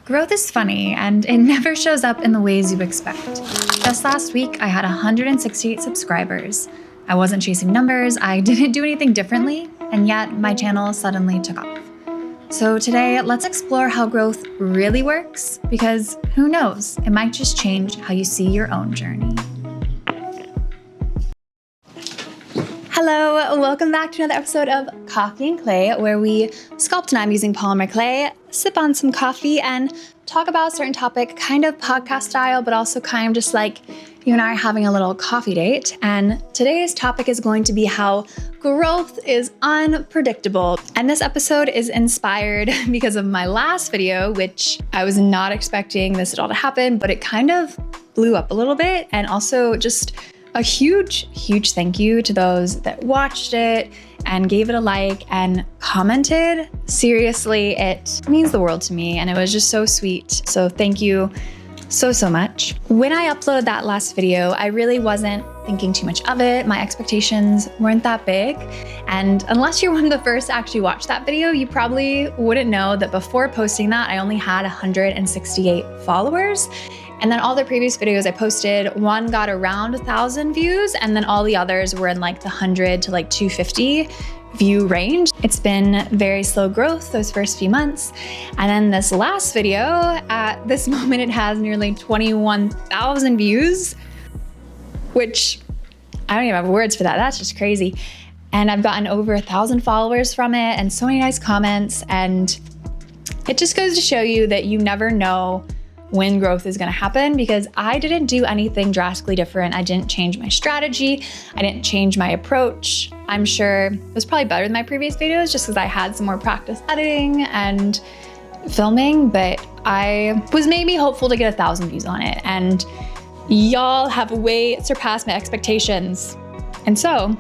Growth is funny, and it never shows up in the ways you expect. Just last week, I had 168 subscribers. I wasn't chasing numbers, I didn't do anything differently, and yet my channel suddenly took off. So today, let's explore how growth really works, because who knows, it might just change how you see your own journey. Hello, welcome back to another episode of Coffee and Clay, where we sculpt and I'm using polymer clay, sip on some coffee, and talk about a certain topic, kind of podcast style, but also kind of just like you and I are having a little coffee date. And today's topic is going to be how growth is unpredictable. And this episode is inspired because of my last video, which I was not expecting this at all to happen, but it kind of blew up a little bit. And also just a huge thank you to those that watched it and gave it a like and commented. Seriously, it means the world to me, and it was just so sweet. So thank you so much. When I uploaded that last video, I really wasn't thinking too much of it. My expectations weren't that big. And unless you're one of the first to actually watch that video, you probably wouldn't know that before posting that, I only had 168 followers. And then all the previous videos I posted, one got around 1,000 views, and then all the others were in like the 100 to like 250 view range. It's been very slow growth those first few months. And then this last video, at this moment, it has nearly 21,000 views, which I don't even have words for that. That's just crazy. And I've gotten over 1,000 followers from it and so many nice comments. And it just goes to show you that you never know when growth is going to happen, because I didn't do anything drastically different. I didn't change my strategy. I didn't change my approach. I'm sure it was probably better than my previous videos just because I had some more practice editing and filming, but I was maybe hopeful to get 1,000 views on it, and y'all have way surpassed my expectations. And so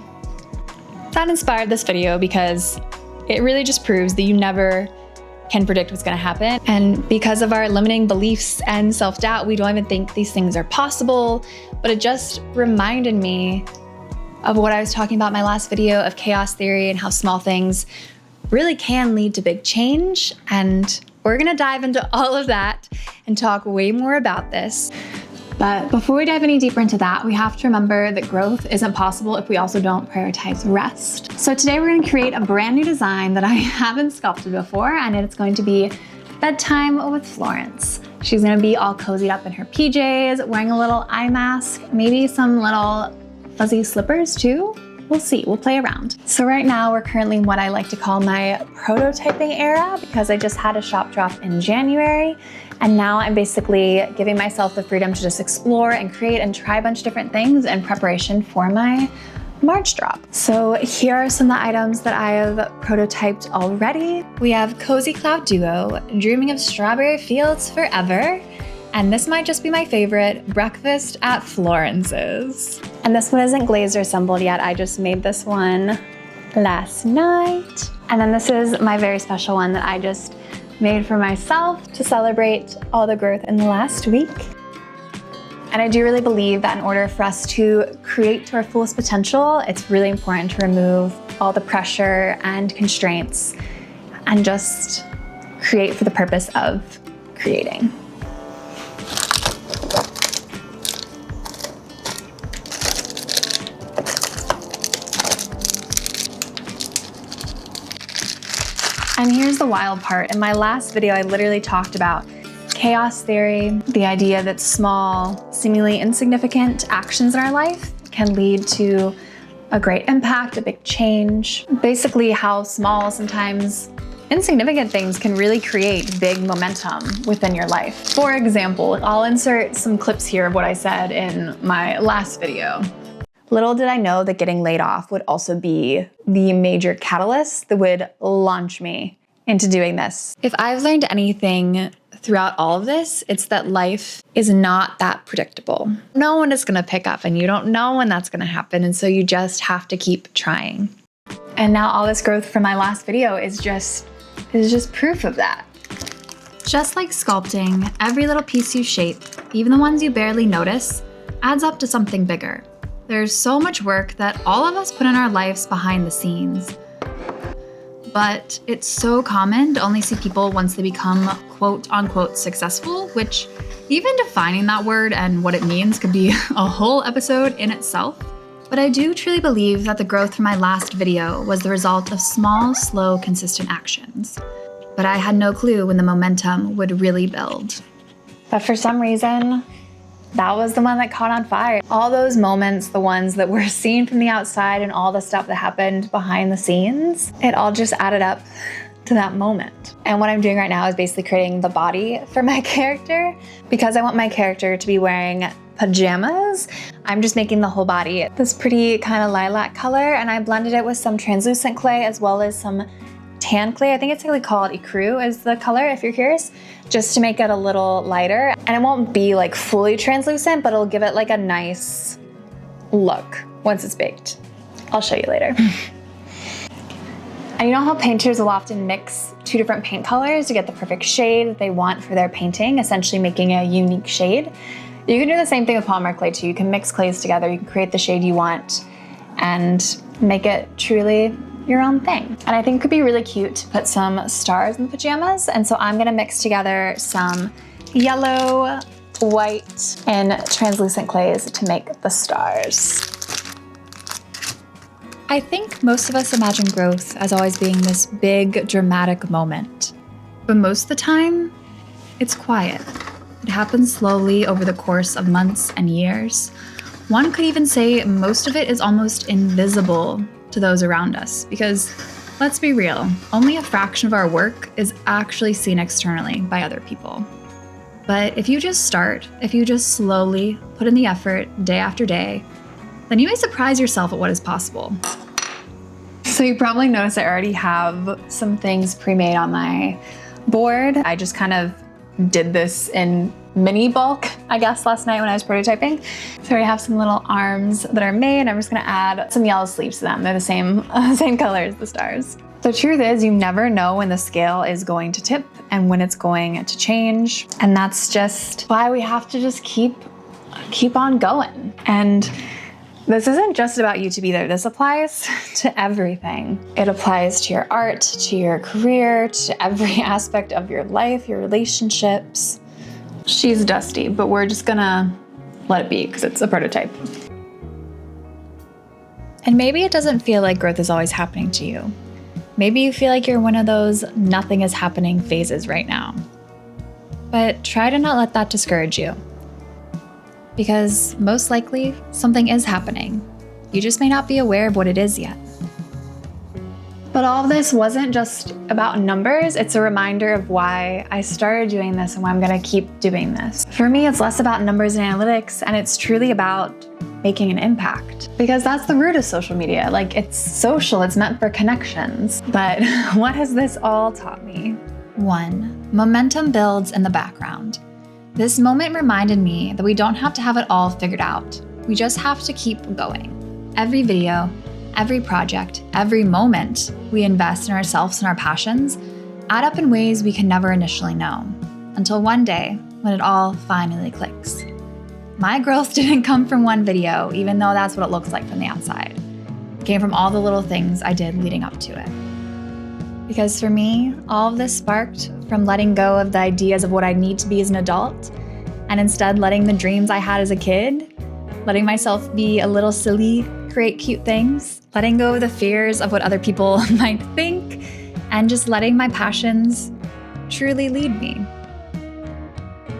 that inspired this video, because it really just proves that you never can predict what's going to happen. And because of our limiting beliefs and self-doubt, we don't even think these things are possible. But it just reminded me of what I was talking about in my last video of chaos theory and how small things really can lead to big change. And we're going to dive into all of that and talk way more about this. But before we dive any deeper into that, we have to remember that growth isn't possible if we also don't prioritize rest. So today we're going to create a brand new design that I haven't sculpted before, and it's going to be Bedtime with Florence. She's going to be all cozied up in her PJs, wearing a little eye mask, maybe some little fuzzy slippers too. We'll see, we'll play around. So right now we're currently in what I like to call my prototyping era, because I just had a shop drop in January. And now I'm basically giving myself the freedom to just explore and create and try a bunch of different things in preparation for my March drop. So here are some of the items that I have prototyped already. We have Cozy Cloud Duo, Dreaming of Strawberry Fields Forever. And this might just be my favorite, Breakfast at Florence's. And this one isn't glazed or assembled yet. I just made this one last night. And then this is my very special one that I just made for myself to celebrate all the growth in the last week. And I do really believe that in order for us to create to our fullest potential, it's really important to remove all the pressure and constraints and just create for the purpose of creating. And here's the wild part. In my last video, I literally talked about chaos theory, the idea that small, seemingly insignificant actions in our life can lead to a great impact, a big change. Basically how small, sometimes insignificant things can really create big momentum within your life. For example, I'll insert some clips here of what I said in my last video. Little did I know that getting laid off would also be the major catalyst that would launch me into doing this. If I've learned anything throughout all of this, it's that life is not that predictable. No one is going to pick up, and you don't know when that's going to happen. And so you just have to keep trying. And now all this growth from my last video is just proof of that. Just like sculpting, every little piece you shape, even the ones you barely notice, adds up to something bigger. There's so much work that all of us put in our lives behind the scenes. but it's so common to only see people once they become quote unquote successful, which even defining that word and what it means could be a whole episode in itself. But I do truly believe that the growth from my last video was the result of small, slow, consistent actions. But I had no clue when the momentum would really build. But for some reason, that was the one that caught on fire. All those moments, the ones that were seen from the outside and all the stuff that happened behind the scenes, it all just added up to that moment. And what I'm doing right now is basically creating the body for my character. Because I want my character to be wearing pajamas, I'm just making the whole body this pretty kind of lilac color, and I blended it with some translucent clay as well as some tan clay. I think it's actually called ecru is the color if you're curious, just to make it a little lighter. And it won't be like fully translucent, but it'll give it like a nice look once it's baked. I'll show you later. And you know how painters will often mix two different paint colors to get the perfect shade that they want for their painting, essentially making a unique shade? You can do the same thing with polymer clay too. You can mix clays together, you can create the shade you want and make it truly your own thing. And I think it could be really cute to put some stars in the pajamas. And so I'm gonna mix together some yellow, white, and translucent clays to make the stars. I think most of us imagine growth as always being this big, dramatic moment. But most of the time, it's quiet. It happens slowly over the course of months and years. One could even say most of it is almost invisible to those around us, because let's be real, only a fraction of our work is actually seen externally by other people. But if you just start, if you just slowly put in the effort day after day, then you may surprise yourself at what is possible. So you probably noticed I already have some things pre-made on my board. I just kind of did this in mini bulk, I guess, last night when I was prototyping. So I have some little arms that are made. I'm just gonna add some yellow sleeves to them. They're the same color as the stars. The truth is, you never know when the scale is going to tip and when it's going to change. And that's just why we have to just keep on going. And this isn't just about YouTube either. This applies to everything. It applies to your art, to your career, to every aspect of your life, your relationships. She's dusty, but we're just gonna let it be because it's a prototype. And maybe it doesn't feel like growth is always happening to you. Maybe you feel like you're one of those nothing is happening phases right now. But try to not let that discourage you. Because most likely, something is happening. You just may not be aware of what it is yet. But all of this wasn't just about numbers. It's a reminder of why I started doing this and why I'm gonna keep doing this. For me, it's less about numbers and analytics, and it's truly about making an impact. Because that's the root of social media. Like, it's social, it's meant for connections. But what has this all taught me? 1, momentum builds in the background. This moment reminded me that we don't have to have it all figured out. We just have to keep going. Every video, every project, every moment we invest in ourselves and our passions add up in ways we can never initially know, until one day when it all finally clicks. My growth didn't come from one video, even though that's what it looks like from the outside. It came from all the little things I did leading up to it. Because for me, all of this sparked from letting go of the ideas of what I need to be as an adult, and instead letting the dreams I had as a kid, letting myself be a little silly, create cute things, letting go of the fears of what other people might think, and just letting my passions truly lead me.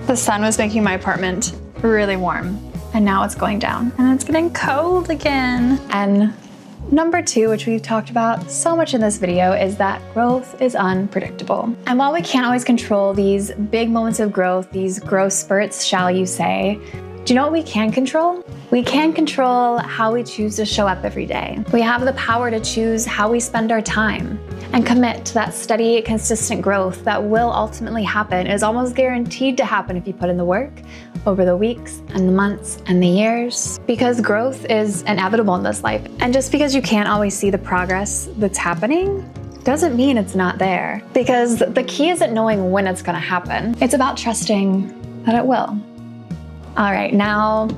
The sun was making my apartment really warm, and now it's going down, and it's getting cold again. And number 2, which we've talked about so much in this video, is that growth is unpredictable. And while we can't always control these big moments of growth, these growth spurts, shall you say, do you know what we can control? We can control how we choose to show up every day. We have the power to choose how we spend our time and commit to that steady, consistent growth that will ultimately happen. It is almost guaranteed to happen if you put in the work over the weeks and the months and the years, because growth is inevitable in this life. And just because you can't always see the progress that's happening doesn't mean it's not there, because the key isn't knowing when it's gonna happen. It's about trusting that it will. All right, now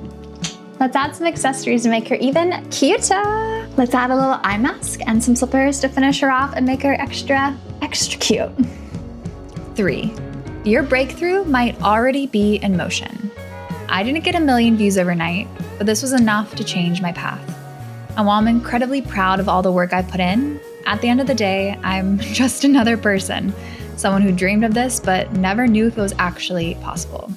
let's add some accessories to make her even cuter. Let's add a little eye mask and some slippers to finish her off and make her extra cute. 3. Your breakthrough might already be in motion. I didn't get 1 million views overnight, but this was enough to change my path. And while I'm incredibly proud of all the work I've put in, at the end of the day, I'm just another person, someone who dreamed of this but never knew if it was actually possible.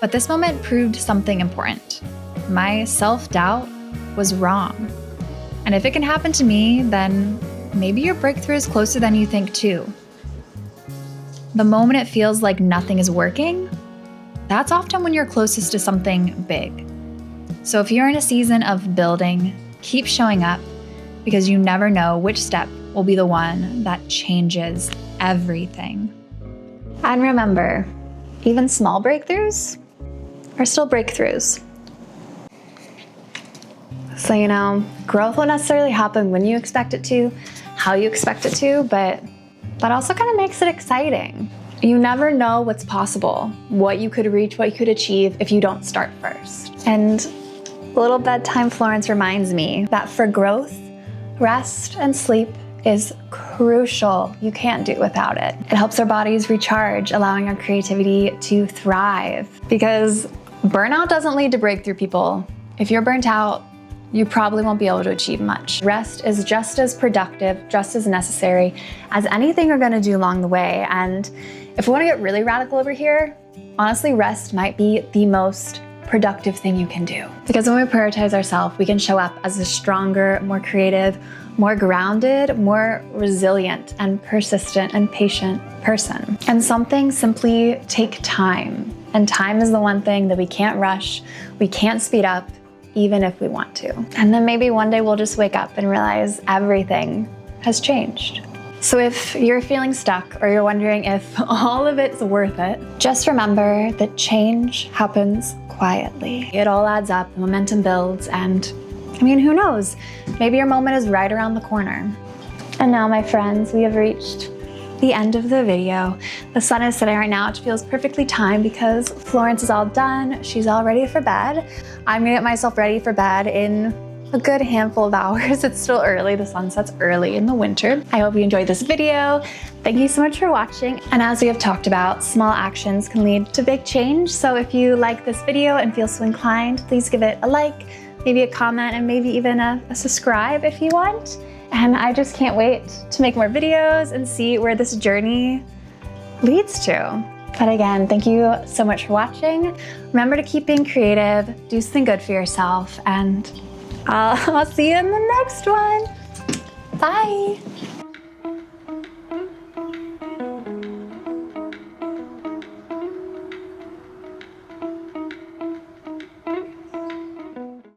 But this moment proved something important. My self-doubt was wrong. And if it can happen to me, then maybe your breakthrough is closer than you think too. The moment it feels like nothing is working, that's often when you're closest to something big. So if you're in a season of building, keep showing up, because you never know which step will be the one that changes everything. And remember, even small breakthroughs are still breakthroughs. So, growth won't necessarily happen when you expect it to, how you expect it to, but that also kind of makes it exciting. You never know what's possible, what you could reach, what you could achieve if you don't start first. And little bedtime Florence reminds me that for growth, rest and sleep is crucial. You can't do it without it. It helps our bodies recharge, allowing our creativity to thrive. Because burnout doesn't lead to breakthrough, people. If you're burnt out, you probably won't be able to achieve much. Rest is just as productive, just as necessary as anything you're gonna do along the way. And if we wanna get really radical over here, honestly, rest might be the most productive thing you can do. Because when we prioritize ourselves, we can show up as a stronger, more creative, more grounded, more resilient and persistent and patient person. And some things simply take time. And time is the one thing that we can't rush, we can't speed up, even if we want to. And then maybe one day we'll just wake up and realize everything has changed. So if you're feeling stuck or you're wondering if all of it's worth it, just remember that change happens quietly. It all adds up, momentum builds, and who knows? Maybe your moment is right around the corner. And now, my friends, we have reached the end of the video. The sun is setting right now, which feels perfectly timed because Florence is all done. She's all ready for bed. I'm gonna get myself ready for bed in a good handful of hours. It's still early, the sun sets early in the winter. I hope you enjoyed this video. Thank you so much for watching. And as we have talked about, small actions can lead to big change. So if you like this video and feel so inclined, please give it a like, maybe a comment, and maybe even a subscribe if you want. And I just can't wait to make more videos and see where this journey leads to. But again, thank you so much for watching. Remember to keep being creative, do something good for yourself, and I'll see you in the next one. Bye.